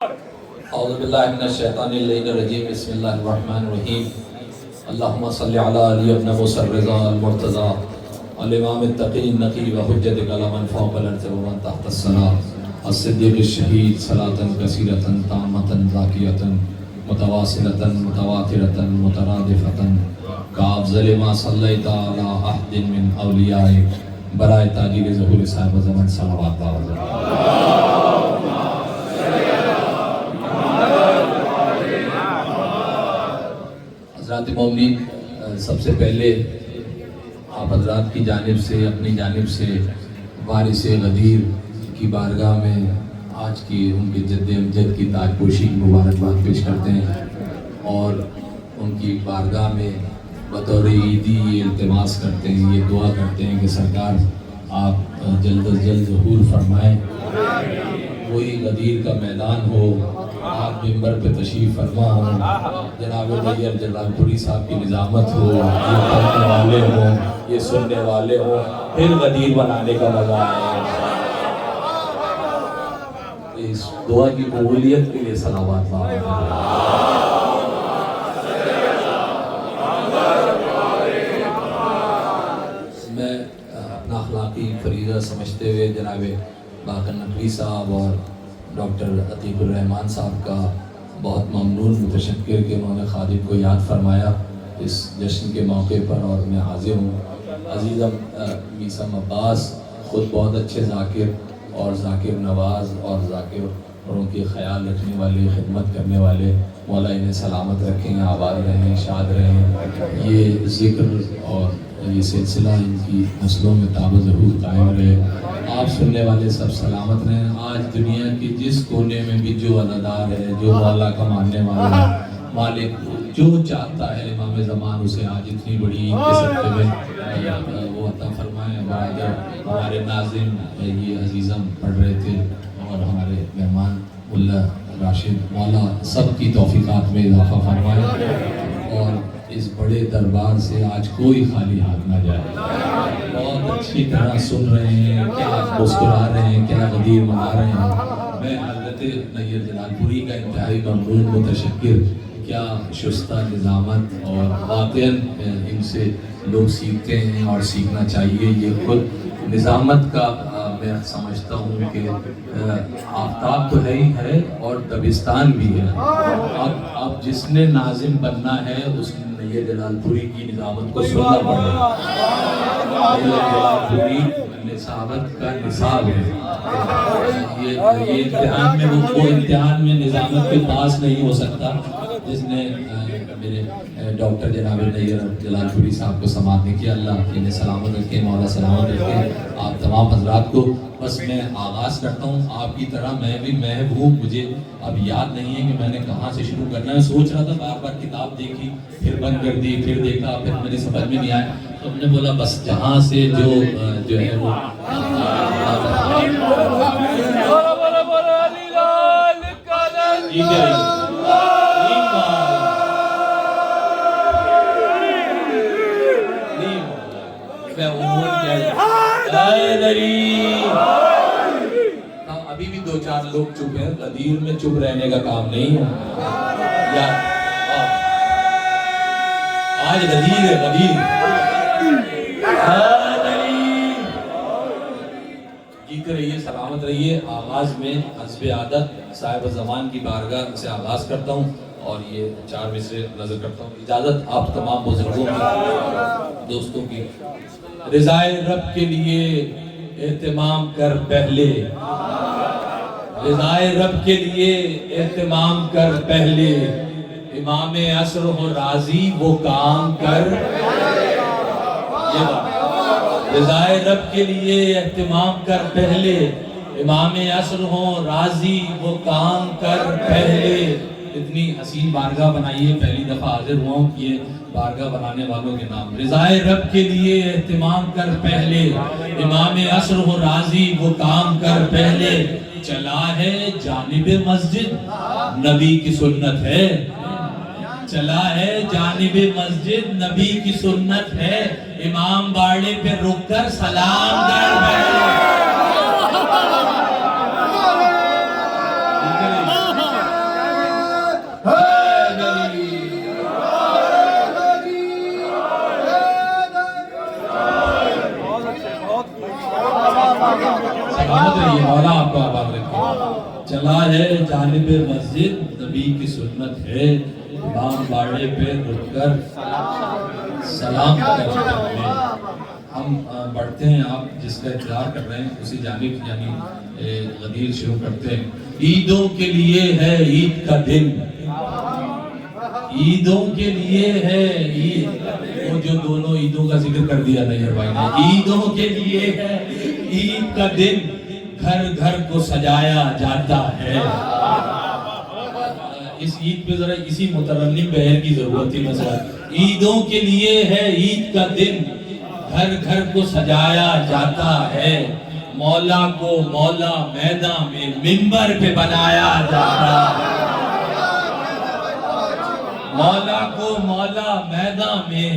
औज़ुबिल्लाहिमिनश्शैतानिर्रजीम बिस्मिल्लाहिर्रहमानिर्रहीम अल्लाहुम्मा सल्लि अला अली इब्न मूसा रिज़ा अल-मुर्तज़ा अल-इमाम अत-तक़ी नक़ी व हुज्जत कलमन फ़ौक़ल अर्ज़ व मन तहत अस्सला अस्सिद्दीक़ अश-शहीद सलातन कसीरतन तामतन ज़ाकियतन मुतवासिलतन मुतवातिरतन मुतरादिफ़तन काफ़ज़ल मा सल्लैता अला अहदिन मिन औलियाइक बराए ताजीर ज़हूर साहिब ज़मान सलावत व हज़रात मोमिनीन, सबसे पहले आप हज़रात की जानिब से अपनी जानिब से वारिस गदीर की बारगाह में आज की उनके जद्द अमजद की ताजपोशी की मुबारकबाद पेश करते हैं और उनकी बारगाह में बतौर ईदी ये इल्तिमास करते हैं, ये दुआ करते हैं कि सरकार आप जल्द अज जल्द ज़हूर फरमाएँ, वही गदीर का मैदान हो, आप मिंबर पे तशरीफ़ फरमा हो, जनाब नैयर जलालपुरी साहब की निज़ामत हो, ये पढ़ने वाले हों, ये सुनने वाले हों, फिर गदीर बनाने का मज़ा आए। इस दुआ की कबूलियत के लिए सलावत मैं अपना अखलाकी फरीज़ा समझते हुए जनाब बाकर नकवी साहब और डॉक्टर अतीकुर रहमान साहब का बहुत ममनून मुतशक्किर कि उन्होंने खादिम को याद फरमाया इस जश्न के मौके पर, और मैं हाजिर हूँ। अजीज़म मीसम अब्बास ख़ुद बहुत अच्छे ज़ाकिर और ज़ाकिर नवाज़ और ज़ाकिर और उनके ख़याल रखने वाले, खिदमत करने वाले, मौला इन्हें सलामत रखें, आबाद रहें, शाद रहें। ये ज़िक्र और ये सिलसिला इनकी नस्लों में ताब ज़हूर कायम रहे। आप सुनने वाले सब सलामत रहें। आज दुनिया के जिस कोने में भी जो अदादार है, जो मौला का मानने वाला है, मालिक जो चाहता है इमाम ज़मान उसे आज इतनी बड़ी ईद के सदक़े में वो अता फरमाए। हमारे नाज़िम ये अजीज़म पढ़ रहे थे और हमारे मेहमान मुल्ला राशिद, मौला सब की तौफ़ीक़ात में इज़ाफ़ा फरमाए और इस बड़े दरबार से आज कोई खाली हाथ ना जाए। बहुत अच्छी तरह सुन रहे हैं, क्या मुस्कुरा रहे हैं, क्या गदीर मना रहे हैं। मैं हज़रत नैयर जलालपुरी का इंतहाई ममनून मुतशक्किर, क्या शुस्ता निज़ामत, और वाक़ईन इनसे लोग सीखते हैं और सीखना चाहिए। ये खुद निज़ामत का मैं समझता हूँ कि आफ्ताब तो है ही है और दबिस्तान भी है। अब जिसने नाज़िम बनना है उसने नैयर जलालपुरी की निज़ामत को सुनना पड़ेगा। नैयर जलालपुरी निसाबत का निसाब है। ये इम्तिहान में वो इम्तिहान में निज़ामत के पास नहीं हो सकता जिसने मेरे डॉक्टर जनाब नैयर जलालपुरी साहब को समाअत नहीं किया। अल्लाह इन्हें सलामत रखे, मौला सलामत रखे आप तमाम हजरात को। बस मैं आगाज़ करता हूँ आपकी तरह, मैं भी महबूब, मुझे अब याद नहीं है कि मैंने कहाँ से शुरू करना है। सोच रहा था, बार बार किताब देखी, फिर बंद कर दी, फिर देखा, फिर मेरी समझ में नहीं आया, तो हमने बोला बस जहाँ से जो है वो ठीक है। अभी भी दो चार लोग चुप हैं, गदीर में चुप रहने का काम नहीं है यार। आज गदीर है, गदीर जीत रहिए, सलामत रहिए। आगाज में हस्बे आदत साहिब ज़मान की बारगाह से आगाज करता हूँ और ये चार मिसरे नजर करता हूँ। इजाजत आप तमाम बुजुर्गों की, दोस्तों की। रिज़ाए रब के लिए एहतिमाम कर पहले, रिज़ाए रब के लिए एहतिमाम कर पहले, इमाम असर हो राजी वो काम कर। रिज़ाए रब के लिए एहतिमाम कर पहले, इमाम असर हो राजी वो काम कर पहले। इतनी हसीन बारगाह बनाई है, पहली दफा हाजिर हुआ हूँ ये बारगाह बनाने वालों के नाम। रिज़ाए रब के लिए एहतिमाम कर पहले, इमाम असर हो राजी वो काम कर पहले। चला है जानिबे मस्जिद नबी की सुन्नत है, चला है जानिबे मस्जिद नबी की सुन्नत है। इमाम बाड़े पे रुक कर सलाम कर बैठे। है जानिबे मस्जिद, नबी की सुन्नत है इमाम बाड़े पे रुककर सलाम करने। हम पढ़ते हैं, आप जिसका इंतजार कर रहे हैं उसी जानिब यानी गदीर शुरू करते हैं। ईदों के लिए है ईद का दिन, ईदों के लिए है ईद, वो जो दोनों ईदों का जिक्र कर दिया नैयर भाई ने, ईदों के लिए है ईद का दिन, घर घर को सजाया जाता है। इस ईद पे जरा इसी मुतरन्निम बहर की जरूरत थी मसला। ईदों के लिए है ईद का दिन, घर घर को सजाया जाता है, मौला को मौला मैदान में मिंबर पे बनाया जाता है, मौला को मौला मैदान में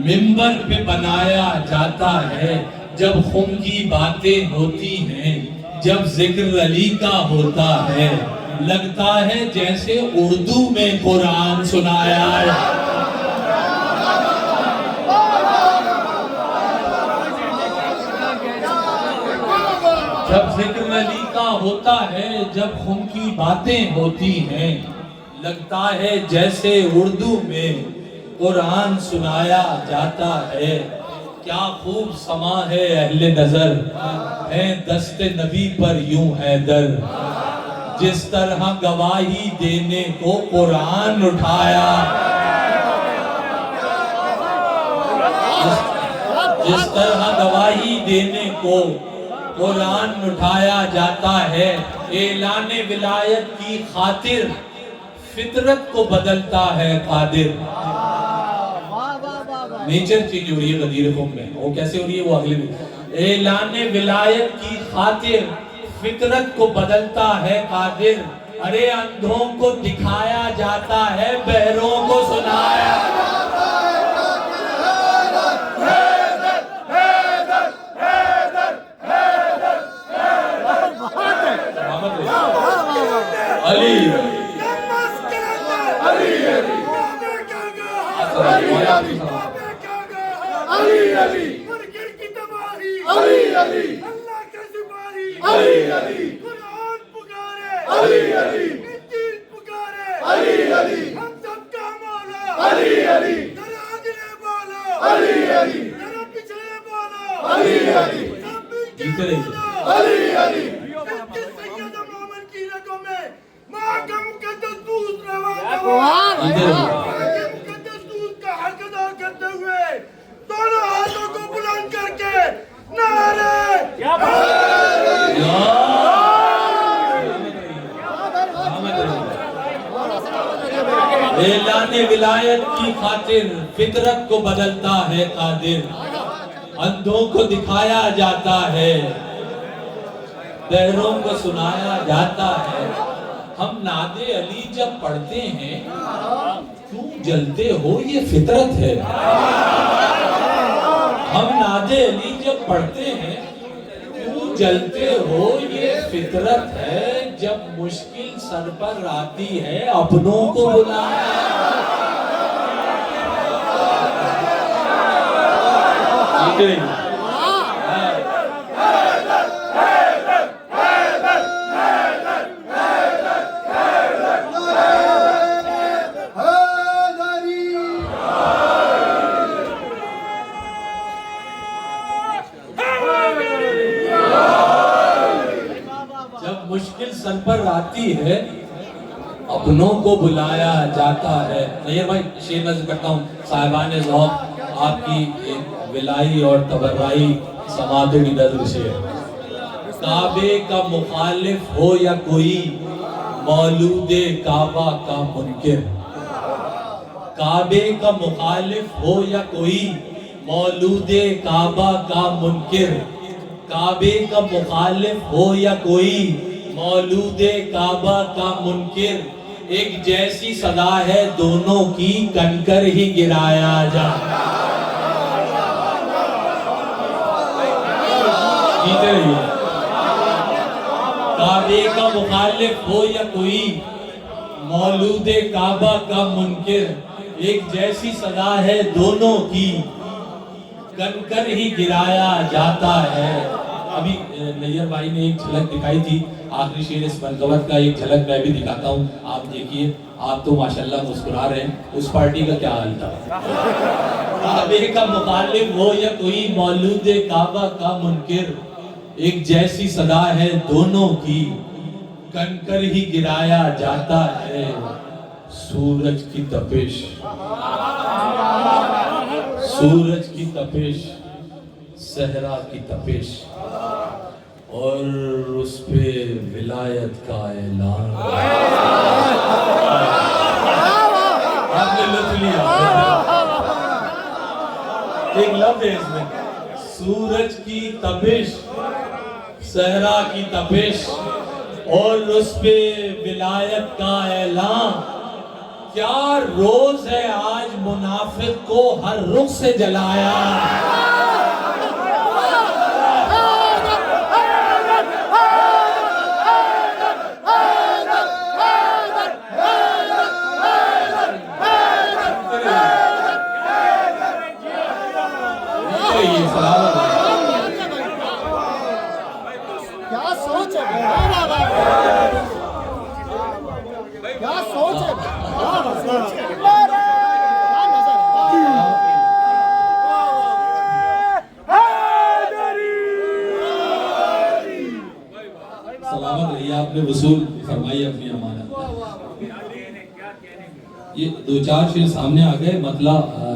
मिंबर पे बनाया जाता है। जब खुम की बातें होती हैं, जब जिक्र अली का होता है, लगता है जैसे उर्दू में कुरान सुनाया है। जब जिक्र अली का होता है, जब खुम की बातें होती हैं, लगता है जैसे उर्दू में कुरान सुनाया जाता है। क्या खूब समा है अहले नजर, है दस्ते नबी पर यूं है दर, जिस तरह गवाही देने को कुरान उठाया, जिस तरह गवाही देने को कुरान उठाया जाता है। ऐलाने विलायत की खातिर फितरत को बदलता है कादिर। नेचर चेंज हो रही है गदीर खुम में, वो कैसे हो रही है वो अगले दिन। ऐलाने विलायत की खातिर फितरत को बदलता है कादिर, अरे अंधों को दिखाया जाता है, बहरों को सुनाया। अली अली अली मुर्गिर की तबाही, अली अली अल्लाह का सिपाही, अली अली कुरान पुकारे, अली अली इंजील पुकारे, अली अली हम सबका मौला, अली अली जरा आगे बोलो, अली अली जरा पिछले बोलो, अली अली सब मिलके बोलो, अली अली सैयद मोहम्मद की रगों में माँ का मुकद्दस दूध रवाना हुआ। दोनों हाथों को बुलंद करके नारे ऐलाने विलायत की खातिर फितरत को बदलता है कादिर, अंधों को दिखाया जाता है, बहरों को सुनाया जाता है। हम नादे अली जब पढ़ते हैं क्यों जलते हो, ये फितरत है। हम नादे अली जब पढ़ते हैं क्यों जलते हो, ये फितरत है। जब मुश्किल सर पर आती है, अपनों को बुलाया। मुश्किल सर पर आती है, अपनों को बुलाया जाता है। नैयर भाई शेर नज़र करता हूँ, साहिबान ज़ौक़ आपकी एक विलाई और तबर्राई समातों की नज़र से। काबे का मुखालिफ हो या कोई, मौलूदे काबा का मुनकिर। काबे का मुखालिफ हो या कोई, मौलूदे काबा का मुनकिर। काबे का मुखालिफ हो या कोई, मौलूदे काबा का मुनकिर। एक जैसी सदा है दोनों की, कनकर ही गिराया जा। जीते रहिए। काबे का मुखालिफ हो या कोई, मौलूदे काबा का मुनकिर। एक जैसी सदा है दोनों की, कनकर ही गिराया जाता है। अभी नैयर भाई ने एक झलक दिखाई थी, आखिरी शेर इस बनकवत का एक झलक मैं भी दिखाता हूँ, आप देखिए। आप तो माशाल्लाह मुस्कुरा रहे हैं, उस पार्टी का क्या हाल था? काबे का मुखालिफ हो या कोई मौलूद काबा का मुनकिर, एक जैसी सदा है दोनों की, कंकर ही गिराया जाता है सूरज की तपिश, सूरज की तपिश, सहरा की तपिश, और उस पे विलायत का ऐलान। आपने लुत्फ लिया, एक लफ्ज़ है इसमें, सूरज की तपिश, सहरा की तपिश, और उस पे विलायत का ऐलान। क्या रोज है आज मुनाफिक को हर रुख से जलाया। क्या सोच है, क्या सोच है, सलामत रहिए, आपने वसूल फरमाई अपनी अमानत। ये दो चार शेर सामने आ गए मतला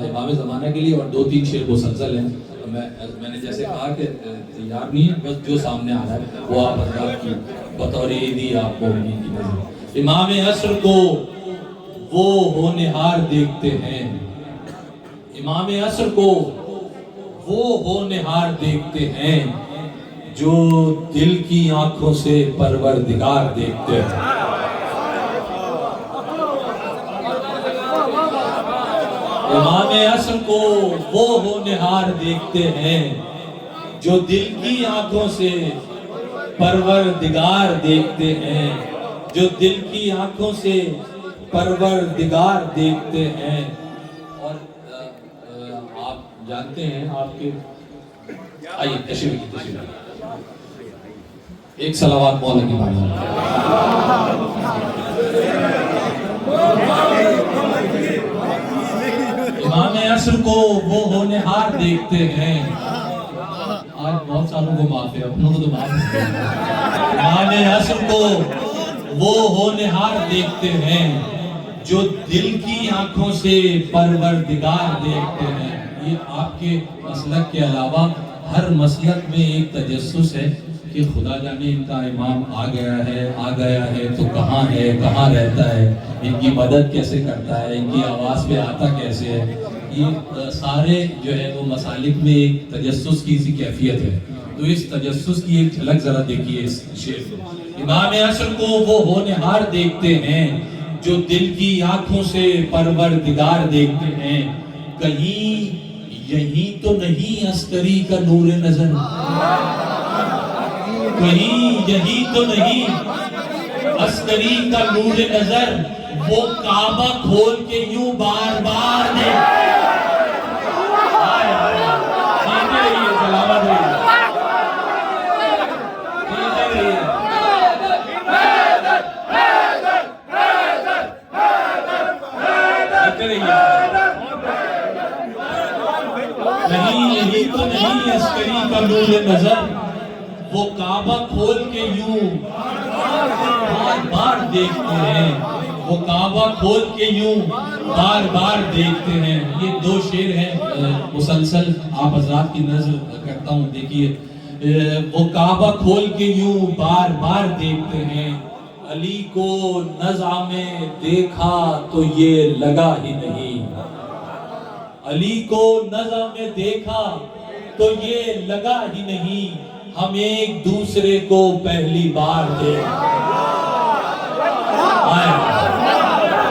इमाम ज़माना के लिए, और दो तीन शेर मुसलसल हैं। मैंने जैसे कहा कि तैयार नहीं है, बस जो सामने आ रहा है वो आप हज़रात की बतौर ईदी आप मोमिनीन की नज़र। इमाम असर को वो होनहार देखते हैं, इमाम असर को वो होनहार देखते हैं, जो दिल की आंखों से परवरदिगार देखते हैं। इमाम असर को वो होनहार देखते हैं, जो दिल की आंखों से परवरदिगार देखते हैं, जो दिल की आंखों से परवरदिगार देखते हैं। और आप जानते हैं, आपके आइए तशरीफ एक सलावत मौला की बात। इमाम असर को वो होनहार देखते हैं, आज बहुत सालों को माफ है, अपनों को तो माफ है। इमाम असर को वो होनहार देखते हैं, जो दिल की आंखों से परवरदिगार देखते हैं। ये आपके मसलक के अलावा हर मसलक में एक तजस्सुस है कि खुदा जाने इनका इमाम आ गया है तो कहाँ है, कहाँ रहता है, इनकी मदद कैसे करता है, इनकी आवाज़ पे आता कैसे है। ये सारे जो है वो मसालिक में एक तजस्सुस की सी कैफियत है। तो इस तजस्सुस की एक झलक जरा देखिए इस शेर में। इमाम असर को वो होनहार देखते हैं, जो दिल की आंखों से परवरदिगार देखते हैं। कहीं यही तो नहीं अस्करी का नूर नजर, कहीं यही तो नहीं अस्करी का नूर नजर, वो काबा खोल के यूं बार बार ने सलामत नहीं, यही तो नहीं अस्करी का नूर नजर, वो काबा खोल के यूं बार बार देखते हैं, वो काबा खोल के यूं बार बार देखते हैं। ये दो शेर हैं मुसलसल, आप हज़रात की नज़र करता हूँ, देखिए। वो काबा खोल के यूं बार बार देखते हैं, अली को नज़ा में देखा तो ये लगा ही नहीं, अली को नज़ा में देखा तो ये लगा ही नहीं, हम एक दूसरे को पहली बार देख।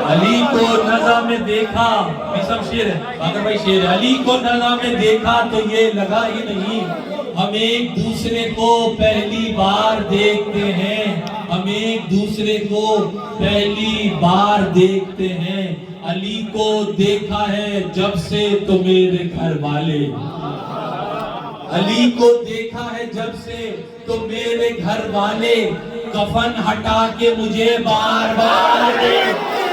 अली को नज़ा में देखा, सब शेर है, अगर भाई शेर है। अली को नज़ा में देखा तो ये लगा ही नहीं, हम एक दूसरे को पहली बार देखते हैं, हम एक दूसरे को पहली बार देखते हैं। अली को देखा है जब से तो मेरे घर वाले, अली को देखा है जब से तो मेरे घर वाले कफन हटा के मुझे बार बार देखते हैं।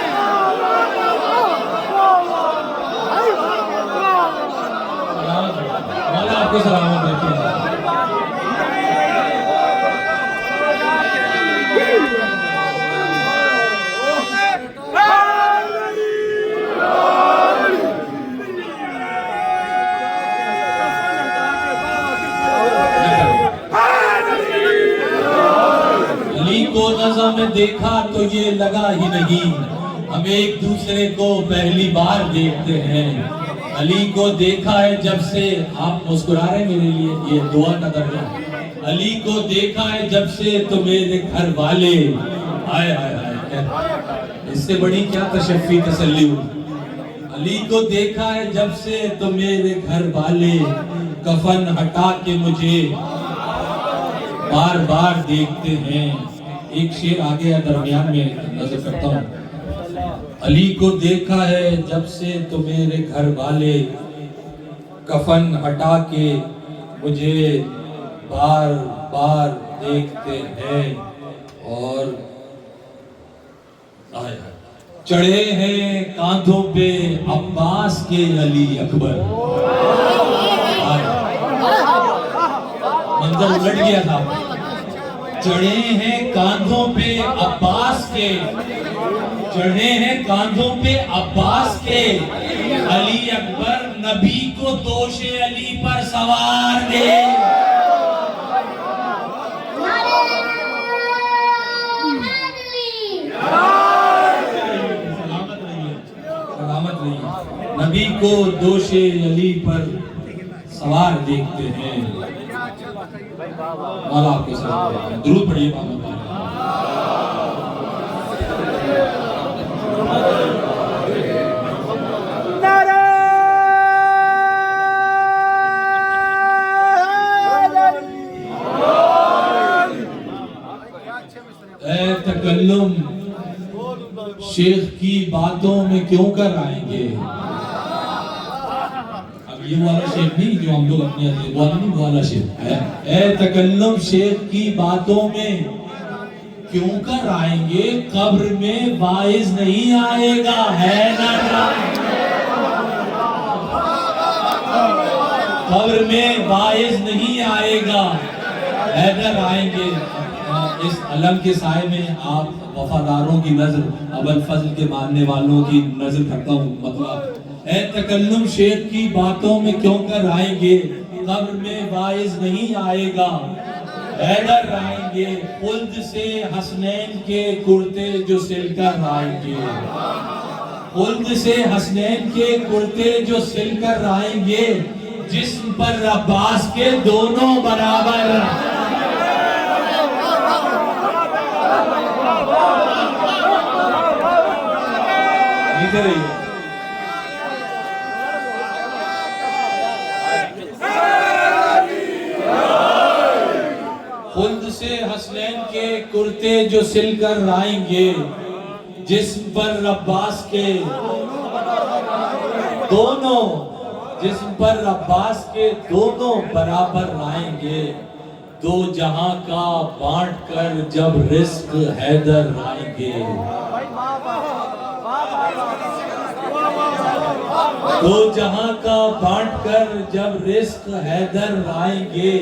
आपको सलामत रखें। को नज़र में देखा तो ये लगा ही नहीं हम एक दूसरे को पहली बार देखते हैं। अली को देखा है जब से, आप मुस्कुरा रहे मेरे लिए, ये दुआ का दर्जा। अली को देखा है जब से तो मेरे घर वाले आए आए आए, इससे बड़ी क्या तशफ़ी तसल्ली हुई। अली को देखा है जब से तो मेरे घर वाले कफन हटा के मुझे बार बार देखते हैं। एक शेर आगे या दरमियान में नजर करता हूँ। अली को देखा है जब से तो मेरे घर वाले कफन हटा के मुझे बार बार देखते हैं और चढ़े हैं कांधों पे अब्बास के अली अकबर। मंजर उलट गया था। चढ़े हैं कांधों पे अब्बास के, चढ़े हैं कांधों पे अब्बास के अली अकबर, नबी को दोषे अली पर सवार दे। सलामत रहिए। नबी को दोषे अली पर सवार देखते हैं। मौला आपके साथ दुरूद पढ़िए। ऐ तकल्लुम शेख की बातों में क्यों कर आएंगे। ये वाला शेर नहीं जो हम लोग अपनी वाला शेर है। ए तकल्लुम शेख की बातों में क्यों कर आएंगे, कब्र में वाइज नहीं आएगा है ना। कब्र में वाइज नहीं आएगा, हैदर आएंगे। इस अलम के साए में आप वफादारों की नजर, अबुल फजल के मानने वालों की नजर करता हूँ। मतलब ऐ तकल्लुम शेख की बातों में क्यों कर आएंगे, कब्र में वाइज नहीं आएगा, हैदर आएंगे। खुल्द से हसनैन के कुर्ते जो सिलकर आएंगे, खुल्द से हसनैन के कुर्ते जो सिलकर आएंगे, जिस्म पर अब्बास के दोनों बराबर। खुद से हसनैन के कुर्ते जो सिलकर आएंगे, जिस्म पर अब्बास के दोनों, जिस्म पर अब्बास के दोनों बराबर आएंगे। दो जहां का बांट कर जब रिस्क हैदर आएंगे, दो जहां का बांट कर जब रिस्क हैदर आएंगे,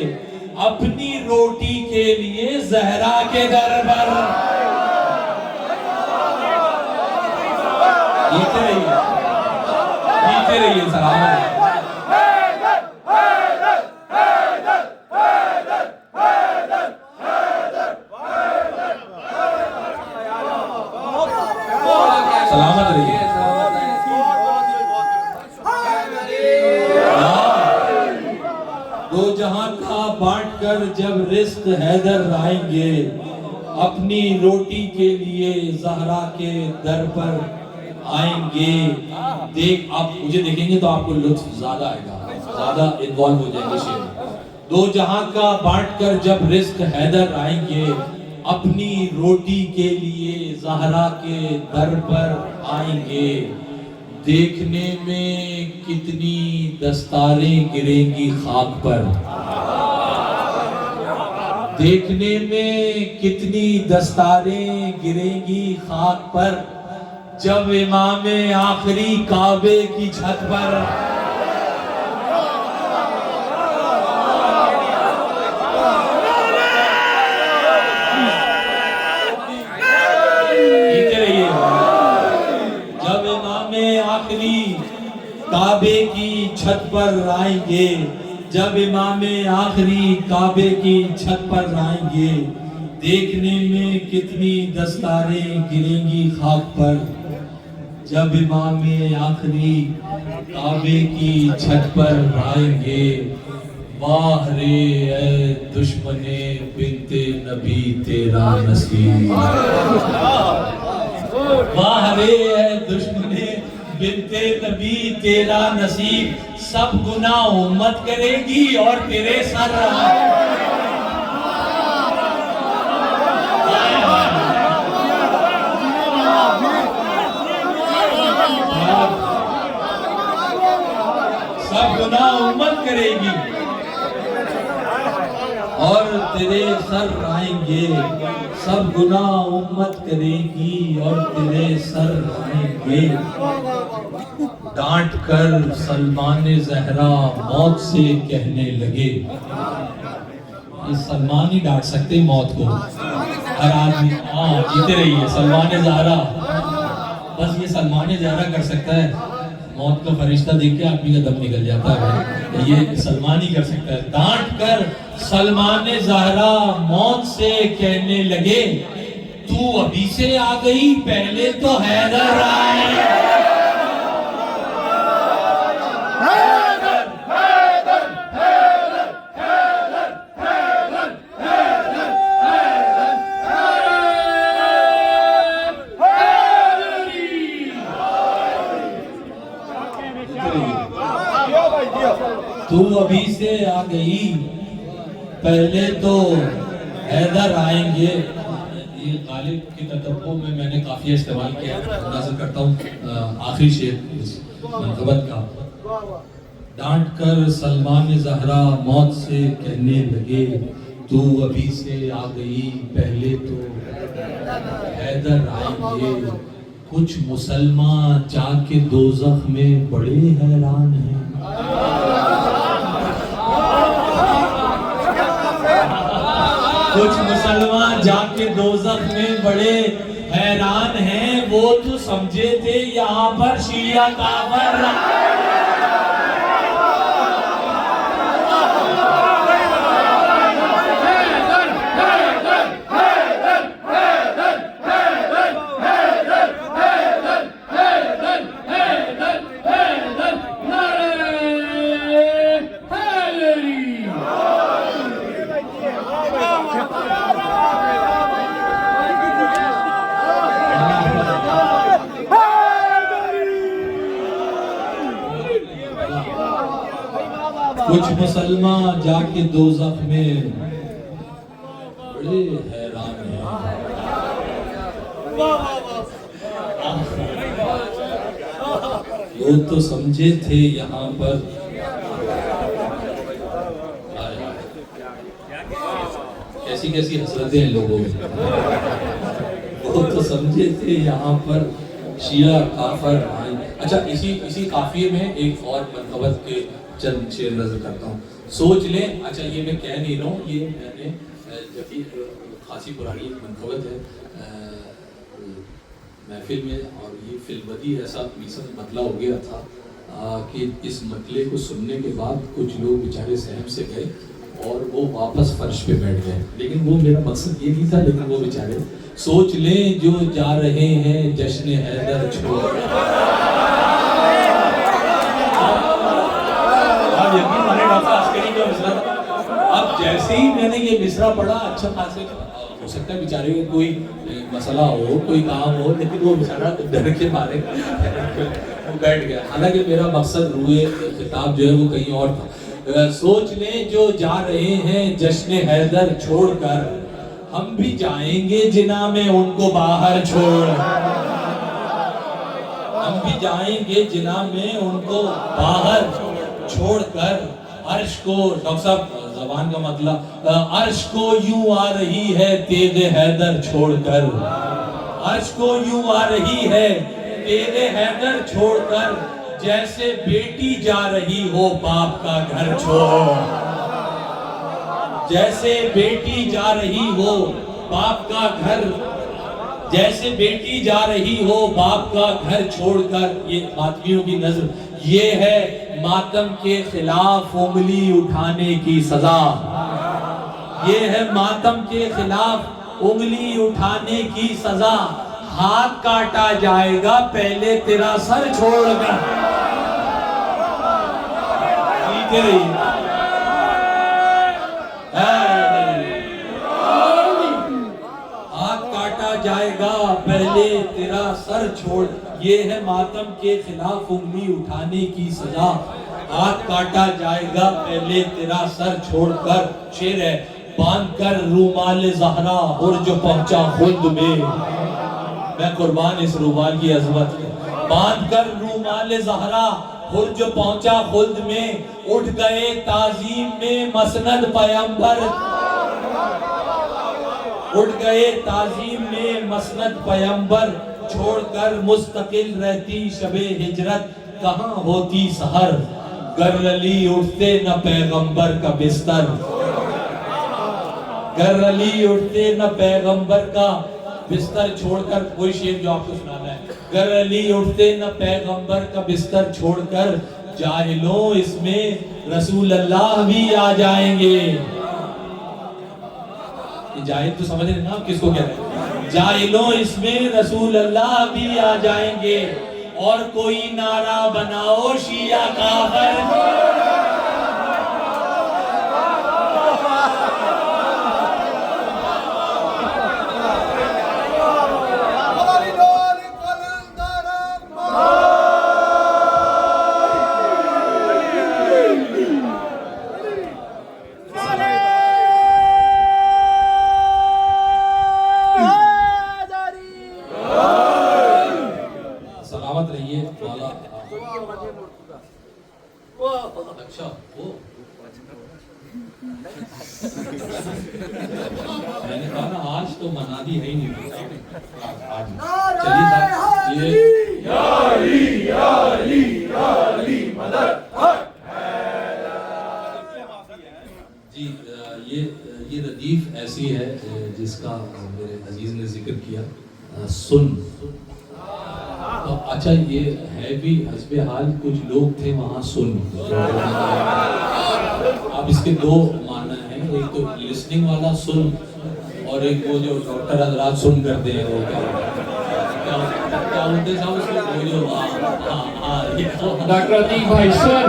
अपनी रोटी के लिए जहरा के दर पर। जीते रहिए सलामत। सलामत रहिए। दो जहां का बांट कर जब रिस्क हैदर आएंगे, अपनी रोटी के लिए जहरा के दर पर आएंगे। देख, आप मुझे देखेंगे तो आपको लुत्फ ज्यादा आएगा, ज्यादा इन्वॉल्व हो जाएंगे शेर। दो जहां का बांट कर जब रिस्क हैदर आएंगे, अपनी रोटी के लिए जहरा के दर पर आएंगे। देखने में कितनी दस्तारें गिरेंगी खाक पर, देखने में कितनी दस्तारें गिरेंगी खाक पर, जब इमामे आखिरी काबे की छत पर। जब इमामे आखिरी काबे की छत पर आएंगे, जब इमामे आखिरी काबे की छत पर आएंगे, देखने में कितनी दस्तारें गिरेंगी खाक पर, जब इमामे आखिरी काबे की छत पर आएंगे। वाह रे ऐ दुश्मने बिनते नबी तेरा नसीब, वाह रे ऐ दुश्मने बिनते नबी तेरा नसीब, सब गुनाह उम्मत करेगी और तेरे सर। सब गुनाह उम्मत करेगी और तेरे सर आएंगे, सब गुनाह उम्मत करेगी और तेरे सर आएंगे। डांट कर सलमान ज़हरा मौत से कहने लगे, ये सलमान ही डांट सकते मौत को, हर आदमी हाँ जीते रहिए सलमान ज़हरा, बस ये सलमान ज़हरा कर सकता है। मौत का फरिश्ता देख के आदमी का दम निकल जाता है, ये सलमान ही कर सकता है। डांट कर सलमान ज़हरा मौत से कहने लगे, तू अभी से आ गई पहले तो हैदर आए। तू अभी से आ गई पहले तो हैदर आएंगे। ये गालिब की तदब्बुर में मैंने काफी इस्तेमाल किया, अंदाज़ा करता हूँ आखिरी शेर इस मनक़बत का। डांट कर सलमान ज़हरा मौत से कहने लगे, तू अभी से आ गई पहले तो हैदर आएंगे। कुछ मुसलमान जाके दोज़ख में बड़े हैरान हैं, कुछ मुसलमान जाके दोज़ख में बड़े हैरान हैं। वो तो समझे थे यहाँ पर शिया काफिर, कुछ मुसलमान जाके दोज़ख में बड़े हैरान हैं। वो तो समझे थे यहाँ पर, कैसी कैसी हसरतें हैं लोगों में। वो तो समझे थे यहाँ पर शिया काफिर आए। अच्छा, इसी काफिये में एक और मनक़बत के चंद शेर नजर करता हूँ। सोच लें, अच्छा ये मैं कह नहीं रहा हूँ, ये मैंने जबकि खासी पुरानी मनक़बत है महफिल में, और ये फिल्मदी ऐसा भीषण मतला हो गया था कि इस मतले को सुनने के बाद कुछ लोग बेचारे सहम से गए और वो वापस फर्श पे बैठ गए। लेकिन वो मेरा मकसद ये नहीं था, लेकिन वो बेचारे सोच लें जो जा रहे हैं जश्न हैदर छोड़। अब जैसे ही मैंने ये मिसरा पढ़ा, अच्छा खासे हो सकता है बेचारे को कोई मसला हो, कोई काम हो, लेकिन वो बेचारा डर के मारे वो बैठ गया। हालांकि मेरा मकसद रूए खिताब जो है वो कहीं और था। सोच लें जो जा रहे हैं जश्न हैदर छोड़कर, हम भी जाएंगे जिना में उनको बाहर छोड़, हम भी जाएंगे जिना में उनको बाहर छोड़कर, अर्श को, डॉक्टर साहब जबान का मतलब, अर्श को यूं आ रही है तेरे हैदर छोड़कर, अर्श को यूं आ रही है तेरे हैदर छोड़कर, जैसे बेटी जा रही हो बाप का घर छोड़, जैसे बेटी जा रही हो बाप का घर, जैसे बेटी जा रही हो बाप का घर छोड़कर। ये मातमियों की नज़र, ये है मातम के खिलाफ उंगली उठाने की सजा, ये है मातम के खिलाफ उंगली उठाने की सजा। हाथ काटा जाएगा पहले तेरा सर छोड़कर। ठीक है, जाएगा पहले तेरा सर छोड़, ये है मातम के खिलाफ उंगली उठाने की सजा। हाथ काटा जाएगा पहले तेरा सर छोड़कर। शेर है, बांध कर रूमाल ज़हरा और जो पहुंचा खुद में, मैं कुर्बान इस रूमाल की अजमत में। बांध कर रूमाल ज़हरा और जो पहुंचा खुद में, उठ गए ताजीम में मसनद पैगंबर, उठ गए ताजीम में मसनद पैगंबर, छोड़कर मुस्तकिल रहती शबे हिजरत, कहाँ होती सहर, गर अली उठते न पैगंबर का बिस्तर, गर अली उठते न पैगंबर का बिस्तर छोड़कर। कोई शेर जो आपको सुनाना है, गर अली उठते न पैगंबर का बिस्तर छोड़कर, जाहिलों इसमें रसूल अल्लाह भी आ जाएंगे। जाहिल तो समझ रहे ना किसको कह रहे हैं, जाहिलों इसमें रसूल अल्लाह भी आ जाएंगे, और कोई नारा बनाओ शिया काफिर। रहिए वाला। अच्छा वो मैंने कहा ना आज तो मना दी है ही नहीं। जी ये रदीफ ऐसी है जिसका मेरे अजीज ने जिक्र किया, सुन। तो अच्छा ये है भी हस्बे हाल, कुछ लोग थे वहाँ सुन। अब इसके दो माना है, एक तो लिसनिंग वाला सुन, और एक वो जो डॉक्टर हजरात सुन करते हैं, वो क्या बोलते साहब उसको, वो जो डॉक्टर अतीक भाई सुन,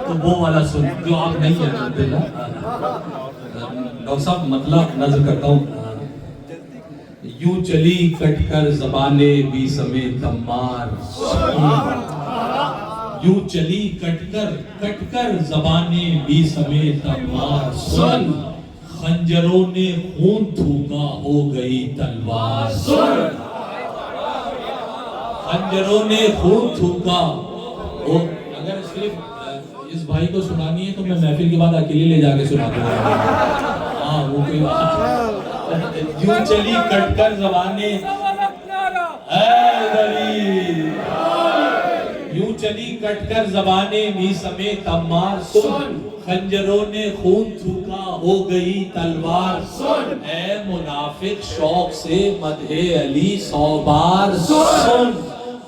तो वो वाला सुन जो आप नहीं जानते ना। डॉक्टर साहब मतलब नजर करता हूँ, यूं चली कटकर ज़बाने भी समेत तम्मार, यूं चली कटकर ज़बाने भी समेत तम्मार, सुन खंजरों ने खून थूका हो गई तलवार, सुन खंजरों ने खून थूका हो। अगर सिर्फ इस भाई को सुनानी है तो मैं महफिल के बाद अकेले ले जाके सुना दूंगा। हाँ वो कोई यूं चली कटकर ज़बाने, यूं चली कटकर ज़बाने भी समेत तम्मार, सुन खंजरों ने खून थूका हो गई तलवार, सुन ऐ मुनाफिक शौक से मदहे अली 100 बार, सुन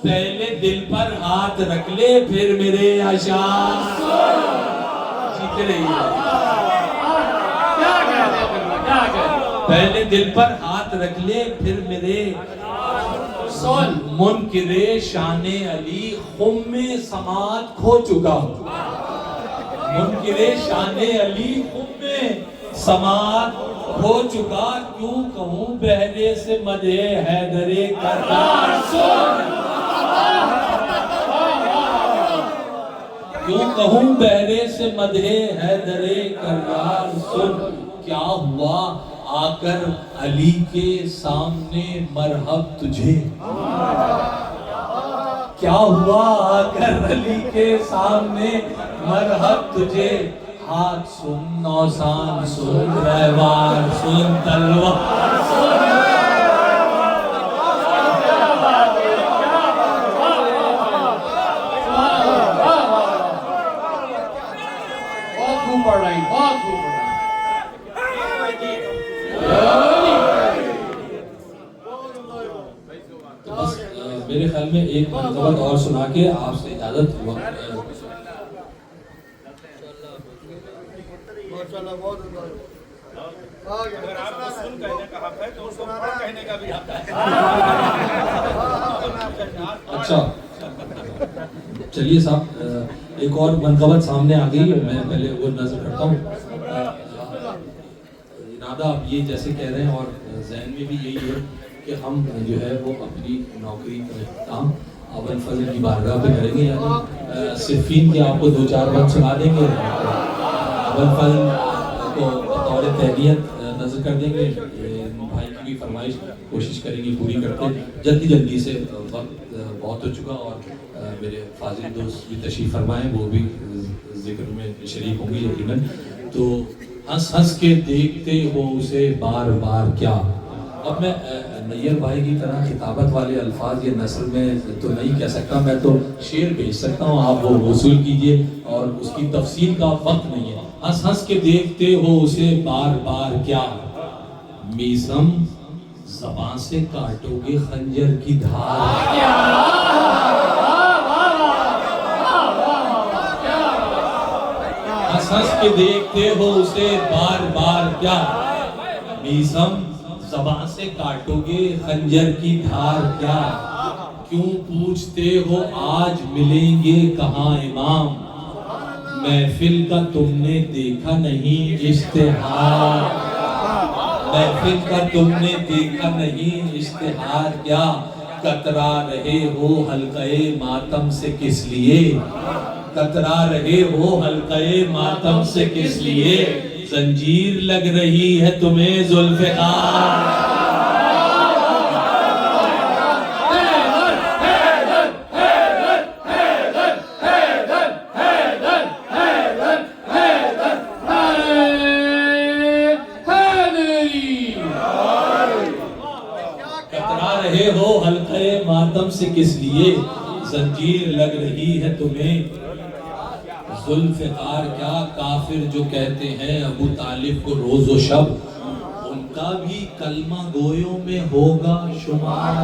पहले दिल पर हाथ रख ले फिर मेरे आशार। जीते रहिए, पहले दिल पर हाथ रख ले फिर मेरे, सुन मुनकिरे शाने अली खुम में समात खो चुका हूँ, मुनकिरे शाने अली खुम में समात खो चुका, क्यों कहूँ बहरे से मदे हैदरे करदार, सुन क्यों कहूँ बहरे से मदे हैदरे करदार, सुन क्या हुआ आकर अली के सामने मरहब तुझे, क्या हुआ आकर अली के सामने, मरहब तुझे, हाथ सुन नौसान सुन रहवार सुन तलवार सुन। बहुत खूब पढ़ रही, बहुत खूब पढ़ तो बस मेरे ख्याल में एक मनकबत और सुना के आपसे इजाजत माशाल्लाह बहुत अगर आपको सुन कहने का हक है तो उसको पढ़ कहने का भी हक है। अच्छा चलिए साहब, एक और मनकबत सामने आ गई, मैं पहले वो नजर करता हूँ। इरादा आप ये जैसे कह रहे हैं और जहन में भी यही है कि हम जो है वो अपनी नौकरी का काम अवन फजल की बारगाह पे करेंगे, यानी सिर्फीन के आपको 2-4 बात सुना देंगे, अवन फजल को बतौर तहनीत नजर कर देंगे, भाई की भी फरमाइश कोशिश करेंगे पूरी करते। जल्दी से वक्त बहुत हो चुका और मेरे फाजिल दोस्त भी तशरीफ़ फरमाएँ, वो भी जिक्र में शरीक होंगे यकीनन। तो हंस हंस के देखते हो उसे बार बार क्या। अब मैं नैयर भाई की तरह खिताबत वाले अल्फाज ये नस्ल में तो नहीं कह सकता, मैं तो शेर भेज सकता हूँ, आप वो वसूल कीजिए, और उसकी तफसील का वक्त नहीं है। हंस हंस के देखते हो उसे बार बार क्या, मीसम ज़बान से काटोगे खंजर की धार। हंस हंस के देखते हो उसे बार बार क्या, मीसम ज़बान से काटोगे खंजर की धार क्या। क्यों पूछते हो आज मिलेंगे कहाँ इमाम, महफिल का तुमने देखा नहीं इश्तिहार। महफिल का तुमने देखा नहीं इश्तिहार क्या, कतरा रहे हो हल्क़े मातम से किस लिए, कतरा रहे हो हल्क़े मातम से किस लिए, जंजीर लग रही है तुम्हें जुल्फ़िकार। कतरा रहे हो हल्क़े मातम से किस लिए, जंजीर लग रही है तुम्हें जुल्फ़िकार क्या। काफिर जो कहते हैं अबू तालिब को रोज व शब, उनका भी कलमा गोयों में होगा शुमार,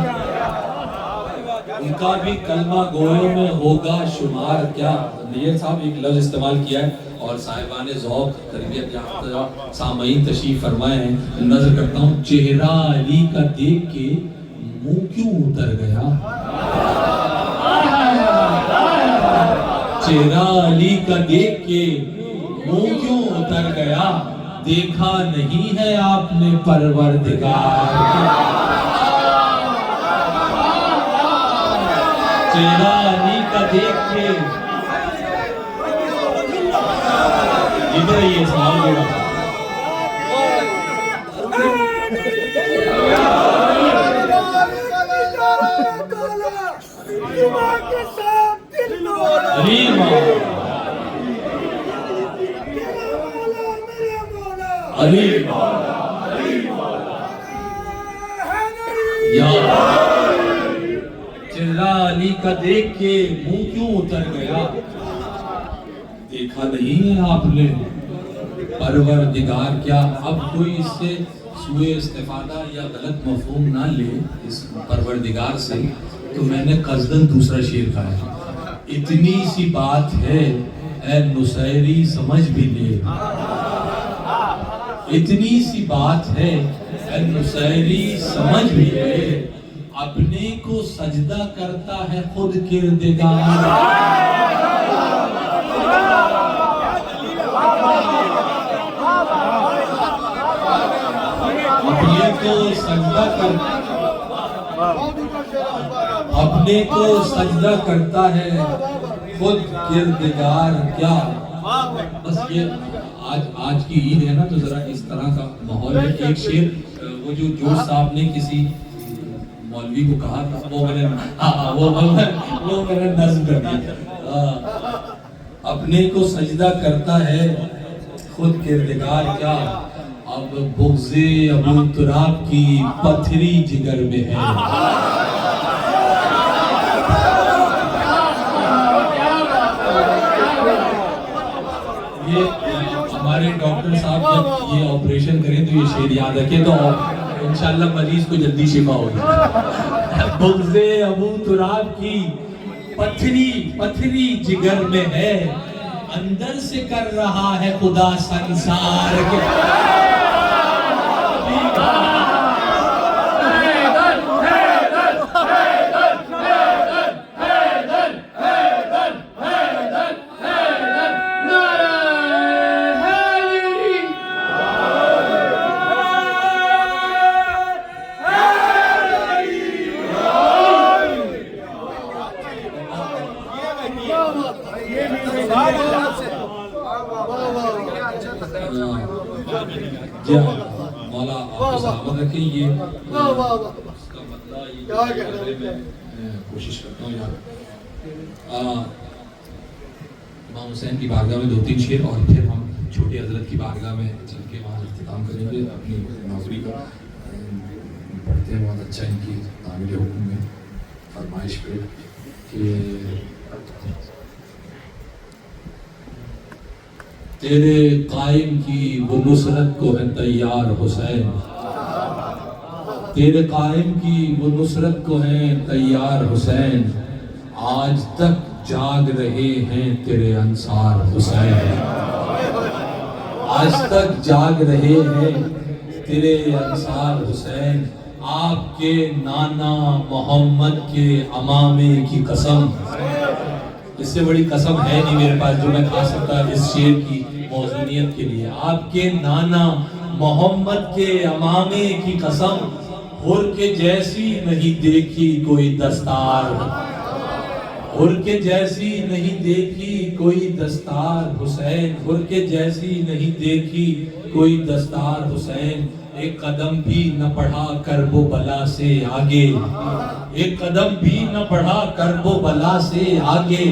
उनका भी कलमा गोयों में होगा शुमार क्या। नैयर साहब एक लफ्ज इस्तेमाल किया है और साहिबान ज़ौक़ तरबियत याफ्ता सामईन तशरीफ़ फरमाए हैं, नजर करता हूँ। चेहरा अली का देख के मुंह क्यों उतर गया, चेहरा अली का देख के मुंह क्यों उतर गया, देखा नहीं है आपने परवरदिगार। चेहरा अली का देख के, इधर ये सवाल बोला चेहरा अली का देख के मुंह क्यों उतर गया, देखा नहीं है आपने परवरदिगार क्या। अब कोई इससे सुए इस्तिफादा या गलत मफहूम ना ले इस परवरदिगार से, तो मैंने कस्दन दूसरा शेर कहा, इतनी सी बात है ऐ नुसैरी समझ भी ले, इतनी सी बात है ऐ नुसैरी समझ भी ले, अपने को सजदा करता है खुद किरदिगार। अपने को सजदा अपने को सजदा करता है खुद किरदिगार क्या। बस ये आज की ईद है ना, तो जरा इस तरह का माहौल है। एक शेर वो जो जोश साहब ने किसी मौलवी को कहा था, वो मैंने वो मैंने नज्म कर दिया। अपने को सजदा करता है खुद किरदार क्या, अब बुग़्ज़े अबू तुराब की पथरी जिगर में है। ये हमारे डॉक्टर साहब जब ये ऑपरेशन करें तो ये शेर याद रखें, तो इंशाल्लाह मरीज को जल्दी शिफा होगी। बुग़्ज़े अबू तुराब की पथरी जिगर में है, अंदर से कर रहा है खुदा संसार के। मौला आपको सलामत रखें। ये इसका बदला ये कोशिश करता हूँ यार। इमाम हुसैन की बारगाह में 2-3 शेर और फिर हम छोटे हजरत की बारगाह में चल के वहाँ इख्तिताम करेंगे अपनी नौकरी का। पढ़ते हैं बहुत अच्छा इनकी तामील हुक्म में फरमाइश पे कि तेरे कायम की वो नुसरत को है तैयार हुसैन, तेरे कायम की वो नुसरत को है तैयार हुसैन, आज तक जाग रहे हैं तेरे अंसार हुसैन, आज तक जाग रहे हैं तेरे अंसार हुसैन। आपके नाना मोहम्मद के अमामे की कसम, इससे बड़ी कसम है नहीं मेरे पास जो मैं खा सकता इस शेर की मौजूनियत के लिए। आपके नाना मोहम्मद के अमामे की कसम, हुर के जैसी नहीं देखी कोई दस्तार, हुर के जैसी नहीं देखी कोई दस्तार हुसैन, हुर के जैसी नहीं देखी कोई दस्तार हुसैन। एक कदम भी न बढ़ा करबो बला से आगे, एक कदम भी न बढ़ा करबो बला से आगे,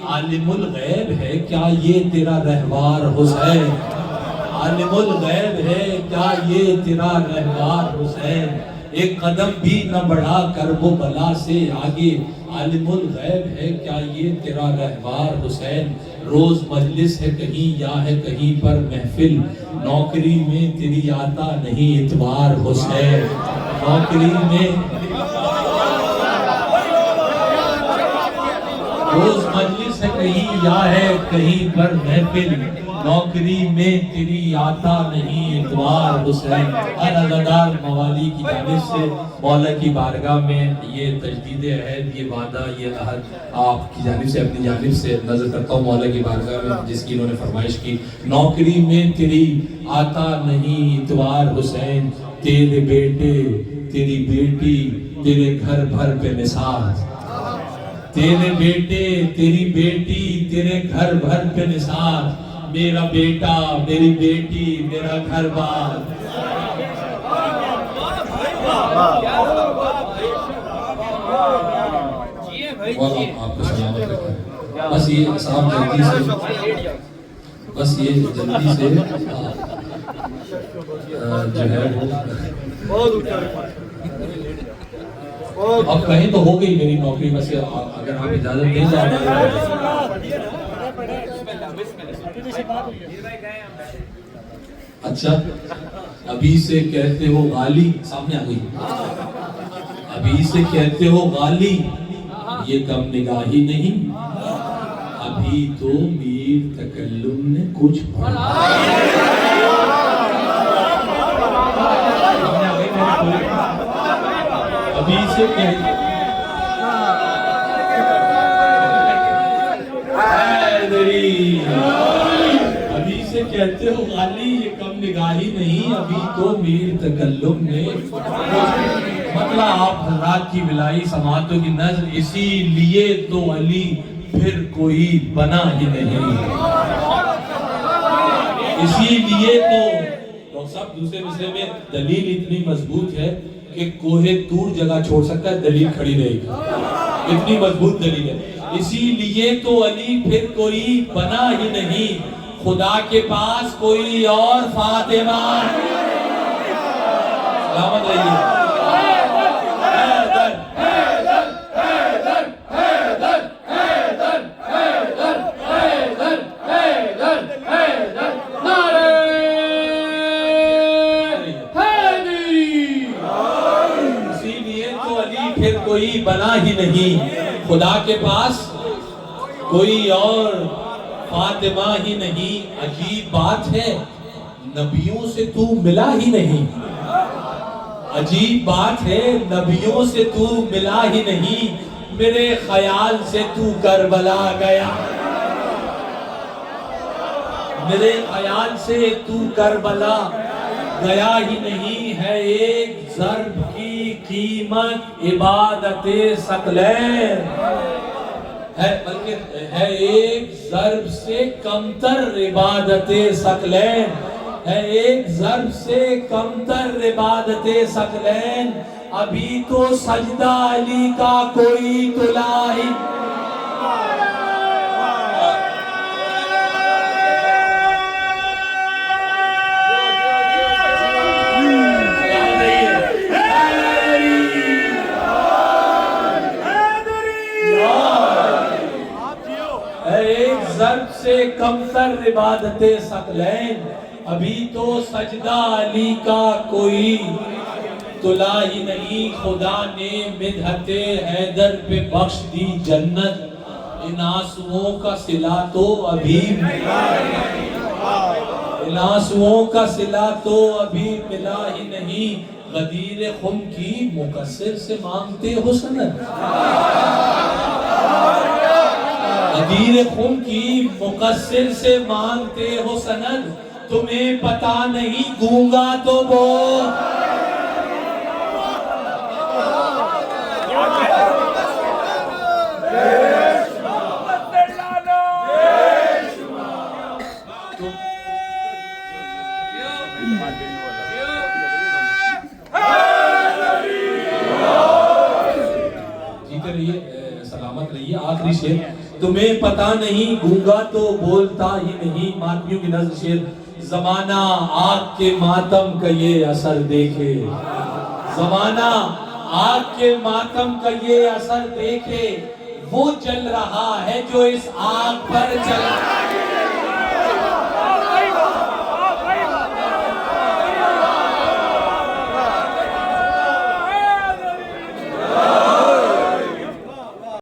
आलिमुल गैब है क्या ये तेरा रहवार हुसैन, आलिमुल गैब है क्या ये तेरा रहवार हुसैन। एक कदम भी न बढ़ा करबो बला से आगे, आलिमुल गैब है क्या ये तेरा रहवार हुसैन। रोज मजलिस है कहीं या है कहीं पर महफिल, नौकरी में तेरी आता नहीं इतवार हुसैन, नौकरी में रोज मजलिस है कहीं या है कहीं पर महफिल, नौकरी में तेरी आता नहीं इतवार हुसैन। हर अज़ादार मवाली की जानिब से मौला की बारगाह में ये तजदीद अहद, ये वादा, ये अहद आपकी जानिब से अपनी जानिब से नजर करता हूँ मौला की बारगाह में, जिसकी इन्होंने फरमाइश की। नौकरी में तेरी आता नहीं इतवार हुसैन, तेरे बेटे तेरी बेटी तेरे घर भर पे निसार, तेरे बेटे तेरी बेटी तेरे घर भर पे निसार, मेरा बेटा मेरी बेटी मेरा घर बार। आपको सलामत रखें। बस ये साहब जल्दी से, बस ये जल्दी से जो है वो अब कहीं तो हो गई मेरी नौकरी, बस अगर आप इजाजत दे जाए। अच्छा, अभी से कहते हो गाली, सामने आ गई। अभी से कहते हो गाली, ये कम निगाही नहीं, अभी तो मीर तकल्लुम ने कुछ पढ़ा। अभी से कहते अभी से कहते हो गाली, ये कम निगाही नहीं, अभी तो मीर तकल्लुम ने। मतलब आप हज़रात की विलाई समातों की नज़र, इसीलिए तो अली फिर कोई बना ही नहीं, इसीलिए तो सब दूसरे मिसरे में दलील इतनी मजबूत है कि कोहे दूर जगह छोड़ सकता है, दलील खड़ी रहेगी, इतनी मजबूत दलील है। इसीलिए तो अली फिर कोई बना ही नहीं, खुदा के पास कोई और फातिमा। सलामत रहिए। फिर कोई बना ही नहीं, खुदा के पास कोई और फातिमा ही नहीं। अजीब बात है, नबियों से तू मिला ही नहीं। अजीब बात है, नबियों से तू मिला ही नहीं, मेरे ख्याल से तू करबला गया। मेरे ख्याल से तू करबला गया ही नहीं। है एक ज़र्ब की कीमत इबादते सकलैन है, बल्कि है एक ज़र्ब से कमतर इबादते सकलैन है, एक ज़र्ब से कमतर इबादते सकलैन। अभी तो सजदा अली का कोई तुला ही। एक ज़र्ब से कमतर इबादते सकलैन, अभी तो सजदा अली का कोई तुला ही नहीं। खुदा ने मिदहते हैदर पे बख्श दी जन्नत, इन आंसुओं का सिला तो अभी मिला नहीं। इन आंसुओं का सिला तो अभी मिला ही नहीं। गदीर खुम की मुकस्सिर से मांगते हो सनद, गदीर खुम की मुकस्सिर से मांगते हो सनद। तुम्हें पता नहीं गूंगा तो बोल। जीते रहिए, सलामत रहिए। आखिरी शेर, तुम्हें पता नहीं गूंगा तो बोलता ही नहीं। मालवियों की नज़र शेर, जमाना आग के मातम का ये असर देखे, जमाना आग के मातम का ये असर देखे। वो जल रहा है जो इस आग पर चला।